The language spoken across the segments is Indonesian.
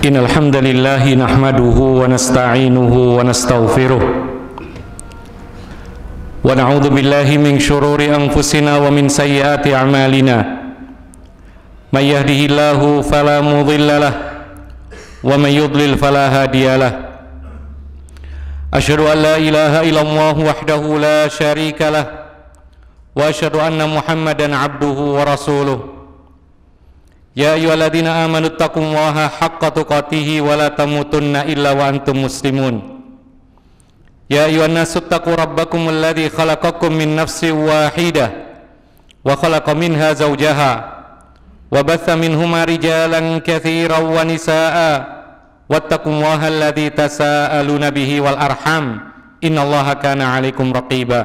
Innal hamdalillah nahmaduhu wa nasta'inuhu wa nastaghfiruh wa na'udzu billahi min syururi anfusina wa min sayyiati a'malina. May yahdihillahu fala mudhillalah wa may yudlil fala hadiyalah. Asyhadu an la ilaha illallah wahdahu la syarikalah wa asyhadu anna Muhammadan abduhu wa rasuluh. Ya ayyuhalladzina amanu taqullaha haqqa tuqatih wa la tamutunna illa wa antum muslimun. Ya ayyuhan nasu taqu rabbakum alladzi khalaqakum min nafsin wahidah wa khalaqa minha zawjaha wa batha minhuma rijalan katsiran wa nisaa'a wattaqullaha alladzi tasaaluna bihi wal arham innallaha kana 'alaikum raqiba.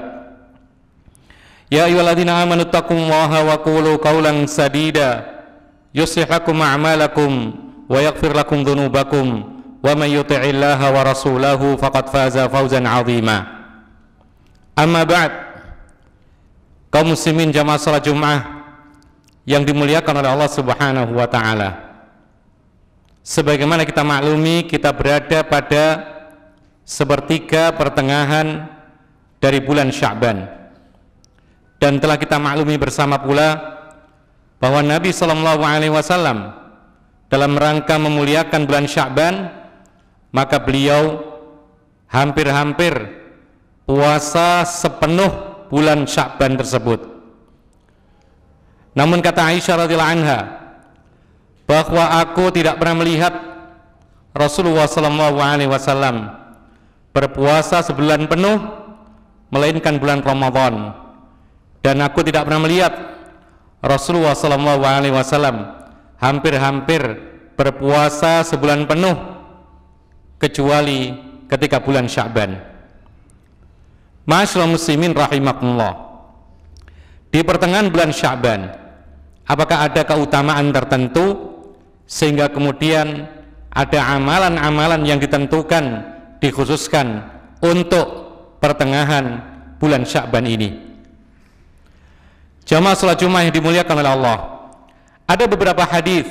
Ya ayyuhalladzina amanu taqullaha wa qulu qawlan sadida yuslih lakum a'malakum wa yaghfir lakum dhunubakum wa may yuti'illaha wa rasulahu faqad faza fawzan 'azima. Amma ba'd, kaum muslimin jamaah salat Jumat yang dimuliakan oleh Allah Subhanahu wa taala. Sebagaimana kita maklumi, kita berada pada sepertiga pertengahan dari bulan Sya'ban. Dan telah kita maklumi bersama pula bahwa Nabi SAW dalam rangka memuliakan bulan Sya'ban, maka beliau hampir-hampir puasa sepenuh bulan Sya'ban tersebut. Namun kata Aisyah radhiyallahu anha, bahwa aku tidak pernah melihat Rasulullah SAW berpuasa sebulan penuh melainkan bulan Ramadan, dan aku tidak pernah melihat Rasulullah SAW hampir-hampir berpuasa sebulan penuh kecuali ketika bulan Sya'ban. Ma'asyiral muslimin rahimakumullah, di pertengahan bulan Sya'ban, apakah ada keutamaan tertentu sehingga kemudian ada amalan-amalan yang ditentukan, dikhususkan untuk pertengahan bulan Sya'ban ini? Jamaah salat Jumat yang dimuliakan oleh Allah, ada beberapa hadis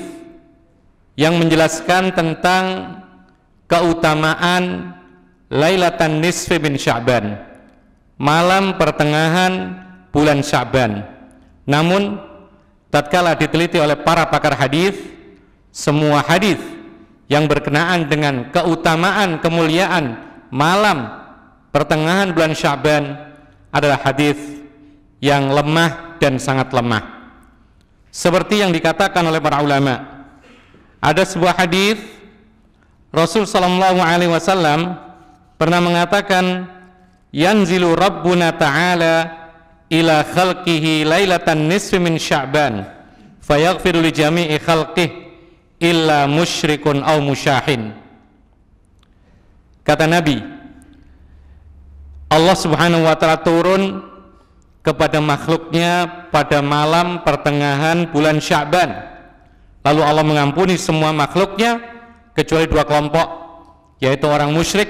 yang menjelaskan tentang keutamaan Lailatan Nisfi min Sya'ban, malam pertengahan bulan Sya'ban. Namun tatkala diteliti oleh para pakar hadis, semua hadis yang berkenaan dengan keutamaan kemuliaan malam pertengahan bulan Sya'ban adalah hadis yang lemah dan sangat lemah. Seperti yang dikatakan oleh para ulama, ada sebuah hadis Rasul sallallahu alaihi wasallam pernah mengatakan, yanzilu rabbuna ta'ala ila khalqihi lailatan nisfi min Sya'ban fayaghfiru li jami'i khalqihi illa musyrikun aw musyahin. Kata Nabi, Allah Subhanahu wa ta'ala turun kepada makhluknya pada malam pertengahan bulan Sya'ban, lalu Allah mengampuni semua makhluknya kecuali dua kelompok, yaitu orang musyrik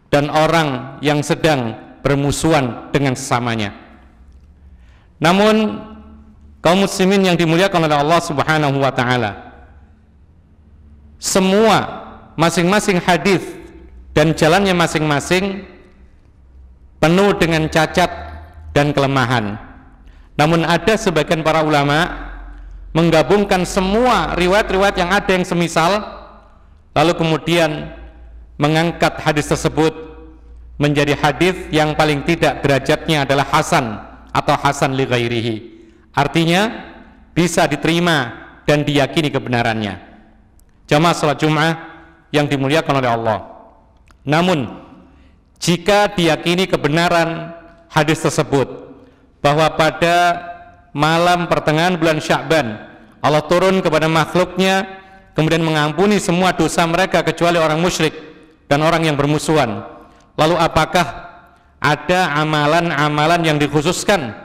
dan orang yang sedang bermusuhan dengan sesamanya. Namun kaum muslimin yang dimuliakan oleh Allah Subhanahu wa ta'ala, semua masing-masing hadis dan jalannya masing-masing penuh dengan cacat dan kelemahan. Namun ada sebagian para ulama menggabungkan semua riwayat-riwayat yang ada yang semisal, lalu kemudian mengangkat hadis tersebut menjadi hadis yang paling tidak derajatnya adalah hasan atau hasan li ghairihi. Artinya bisa diterima dan diyakini kebenarannya. Jamaah salat Jumat yang dimuliakan oleh Allah, namun jika diyakini kebenaran hadis tersebut, bahwa pada malam pertengahan bulan Sya'ban Allah turun kepada makhluknya kemudian mengampuni semua dosa mereka kecuali orang musyrik dan orang yang bermusuhan, lalu apakah ada amalan-amalan yang dikhususkan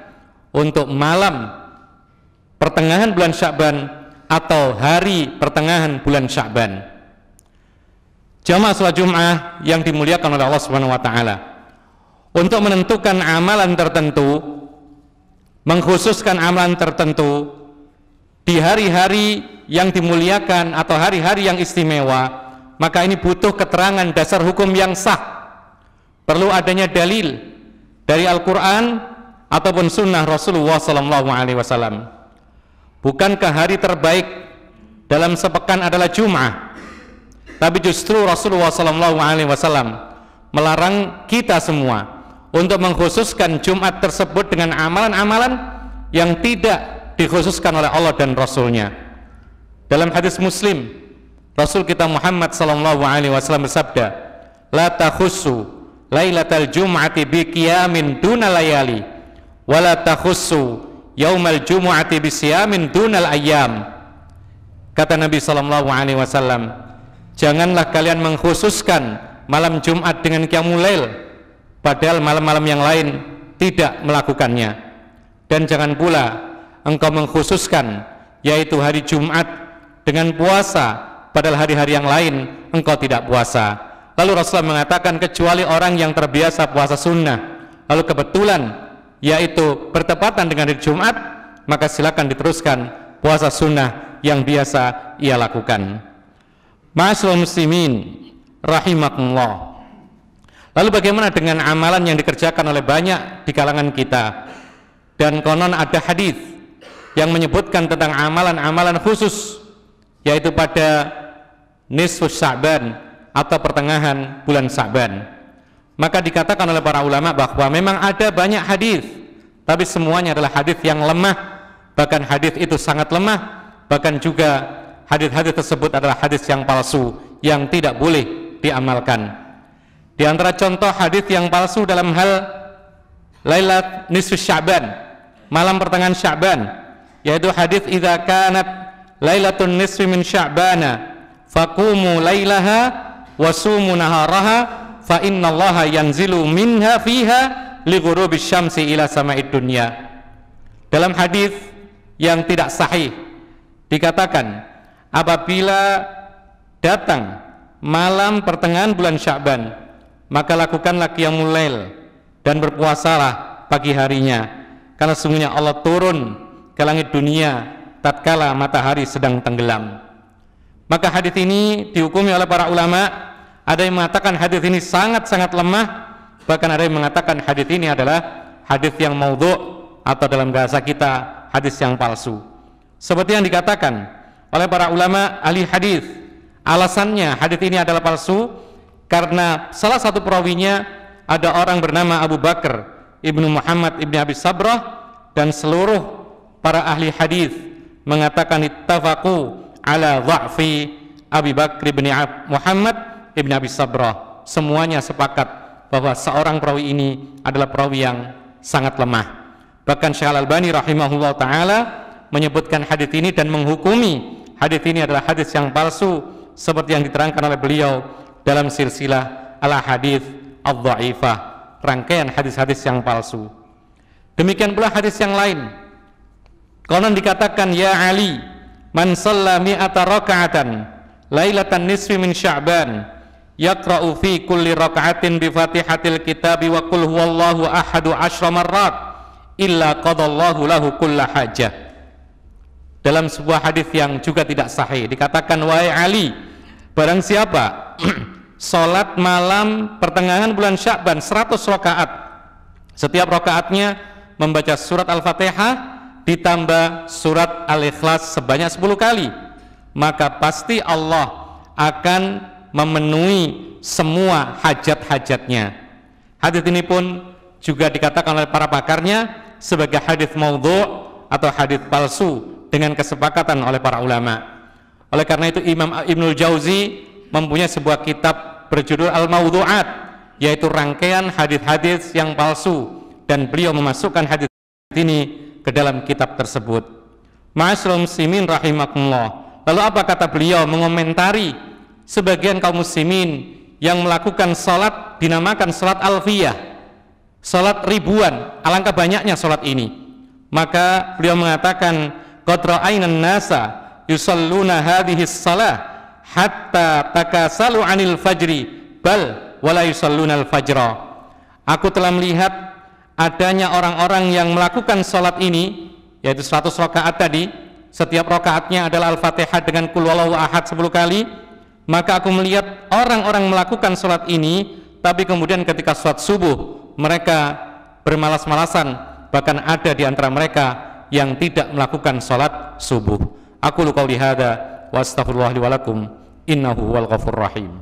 untuk malam pertengahan bulan Sya'ban atau hari pertengahan bulan Sya'ban? Jamaah salat Jumat yang dimuliakan oleh Allah Subhanahu wa taala, untuk menentukan amalan tertentu, mengkhususkan amalan tertentu di hari-hari yang dimuliakan atau hari-hari yang istimewa, maka ini butuh keterangan dasar hukum yang sah. Perlu adanya dalil dari Al-Quran ataupun sunnah Rasulullah SAW. Bukankah hari terbaik dalam sepekan adalah Jum'ah? Tapi justru Rasulullah SAW melarang kita semua untuk mengkhususkan Jumat tersebut dengan amalan-amalan yang tidak dikhususkan oleh Allah dan Rasulnya. Dalam hadis Muslim, Rasul kita Muhammad SAW bersabda, la takhussu lailatal jum'ati bi qiyamin duna layali wa la takhussu yaumal jum'ati bi siyamin dunal ayyam. Kata Nabi SAW, janganlah kalian mengkhususkan malam Jumat dengan qiyamul lail, padahal malam-malam yang lain tidak melakukannya. Dan jangan pula engkau mengkhususkan yaitu hari Jumat dengan puasa, padahal hari-hari yang lain engkau tidak puasa. Lalu Rasulullah mengatakan, kecuali orang yang terbiasa puasa sunnah, lalu kebetulan yaitu bertepatan dengan hari Jumat, maka silakan diteruskan puasa sunnah yang biasa ia lakukan. Ma'asyiral muslimin rahimakumullah. Lalu bagaimana dengan amalan yang dikerjakan oleh banyak di kalangan kita? Dan konon ada hadis yang menyebutkan tentang amalan-amalan khusus, yaitu pada nisfus Sya'ban atau pertengahan bulan Sya'ban. Maka dikatakan oleh para ulama bahwa memang ada banyak hadis, tapi semuanya adalah hadis yang lemah. Bahkan hadis itu sangat lemah. Bahkan juga hadis-hadis tersebut adalah hadis yang palsu, yang tidak boleh diamalkan. Di antara contoh hadis yang palsu dalam hal Lailat nisfus Sya'ban, malam pertengahan Sya'ban, yaitu hadis idza kanat lailatun nisfi min Sya'bana faqumu lailaha wa sumu naharaha fa innallaha yanzilu minha fiha li ghurubis syamsi ila sama'id dunya. Dalam hadis yang tidak sahih dikatakan, apabila datang malam pertengahan bulan Sya'ban, maka lakukanlah qiyamul lail dan berpuasalah pagi harinya, karena sesungguhnya Allah turun ke langit dunia tatkala matahari sedang tenggelam. Maka hadis ini dihukumi oleh para ulama. Ada yang mengatakan hadis ini sangat-sangat lemah, bahkan ada yang mengatakan hadis ini adalah hadis yang maudhu' atau dalam bahasa kita hadis yang palsu. Seperti yang dikatakan oleh para ulama ahli hadis, alasannya hadis ini adalah palsu karena salah satu perawinya ada orang bernama Abu Bakar ibnu Muhammad ibnu Abi Sabrah, dan seluruh para ahli hadis mengatakan ittafaqu ala dha'fi Abi Bakar ibnu Muhammad ibnu Abi Sabrah. Semuanya sepakat bahwa seorang perawi ini adalah perawi yang sangat lemah. Bahkan Syekh Al-Albani rahimahullah ta'ala menyebutkan hadis ini dan menghukumi hadis ini adalah hadis yang palsu, seperti yang diterangkan oleh beliau dalam silsilah al-hadis ad-dha'ifah, rangkaian hadis-hadis yang palsu. Demikian pula hadis yang lain, konon dikatakan, ya Ali, man shalla mi'ata raka'atan lailatan nisfi min Sya'ban yaqra'u fi kulli raka'atin bi Fatihatil Kitabi wa qul huwallahu ahadu 10 marrat illa qadallahu lahu kulla hajah. Dalam sebuah hadis yang juga tidak sahih dikatakan, wahai Ali, barang siapa salat malam pertengahan bulan Sya'ban 100 rakaat, setiap rakaatnya membaca surat Al-Fatihah ditambah surat Al-Ikhlas sebanyak 10 kali, maka pasti Allah akan memenuhi semua hajat-hajatnya. Hadis ini pun juga dikatakan oleh para pakarnya sebagai hadis maudhu' atau hadis palsu dengan kesepakatan oleh para ulama. Oleh karena itu Imam Ibnul Jauzi mempunyai sebuah kitab berjudul Al-Mawdu'at, yaitu rangkaian hadis-hadis yang palsu, dan beliau memasukkan hadis ini ke dalam kitab tersebut. Ma'asyiral muslimin rahimakumullah. Lalu apa kata beliau mengomentari sebagian kaum muslimin yang melakukan salat dinamakan salat alfiyah, salat ribuan, alangkah banyaknya salat ini. Maka beliau mengatakan, qad ra'ayna an-nasa yusalluna hadhihi as-salah hatta takasalu 'anil fajri bal wala yusalluna al-fajra. Aku telah melihat adanya orang-orang yang melakukan salat ini, yaitu 100 rakaat tadi, setiap rakaatnya adalah Al-Fatihah dengan Qul Huwallahu Ahad 10 kali, maka aku melihat orang-orang melakukan sholat ini, tapi kemudian ketika sholat subuh mereka bermalas-malasan, bahkan ada di antara mereka yang tidak melakukan sholat subuh. Aku qouli hadza wa astaghfirullah li wa lakum innahu huwal ghafurur rahim.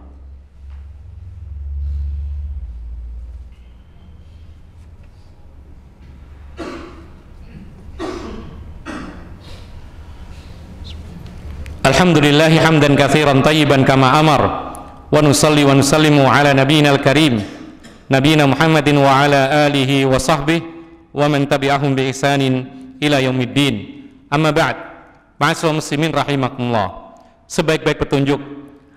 Alhamdulillahi hamdan katsiran tayyiban kama amar, wa nusalli wa nusallimu ala nabiyyina al-karim nabiyina Muhammadin wa ala alihi wa sahbihi wa man tabi'ahum bi ihsanin ila yaumiddin. Amma ba'd. Ma'asyiral muslimin rahimakumullah. Sebaik-baik petunjuk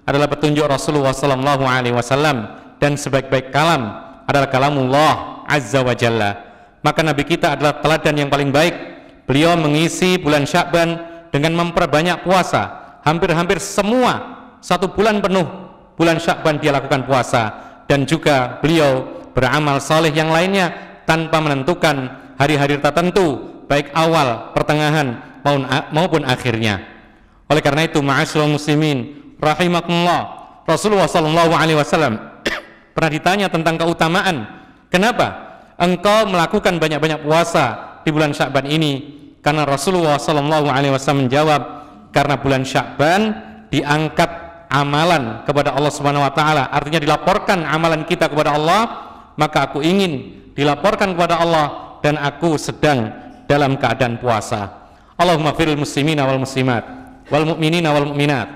adalah petunjuk Rasulullah sallallahu alaihi wasallam, dan sebaik-baik kalam adalah kalamullah azza wa jalla. Maka nabi kita adalah teladan yang paling baik. Beliau mengisi bulan Sya'ban dengan memperbanyak puasa. Hampir-hampir semua 1 bulan penuh bulan Sya'ban dia lakukan puasa, dan juga beliau beramal saleh yang lainnya tanpa menentukan hari-hari tertentu, baik awal, pertengahan maupun akhirnya. Oleh karena itu, ma'asyiral muslimin rahimakumullah, Rasulullah sallallahu alaihi wasallam pernah ditanya tentang keutamaan, kenapa engkau melakukan banyak-banyak puasa di bulan Sya'ban ini? Karena Rasulullah sallallahu alaihi wasallam menjawab, karena bulan Sya'ban diangkat amalan kepada Allah Subhanahu wa taala, artinya dilaporkan amalan kita kepada Allah, maka aku ingin dilaporkan kepada Allah dan aku sedang dalam keadaan puasa. Allahumma firil muslimina wal muslimat wal mu'minina wal mu'minat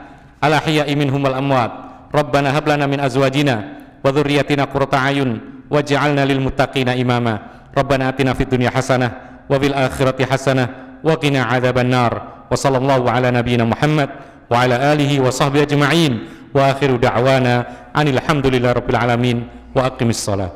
ala ahya'i minhum wal amwat. Rabbana hab lana min azwajina wa dhurriyyatina qurrata a'yun waj'alna lil muttaqina imama. Rabbana atina fid dunya hasanah wa bil akhirati hasanah wa qina adzaban nar. Wa sallallahu ala nabiyyina Muhammad wa ala alihi wa sahbihi ajma'in. Wa akhiru da'wana anil hamdulillahi rabbil alamin wa aqimis shalah.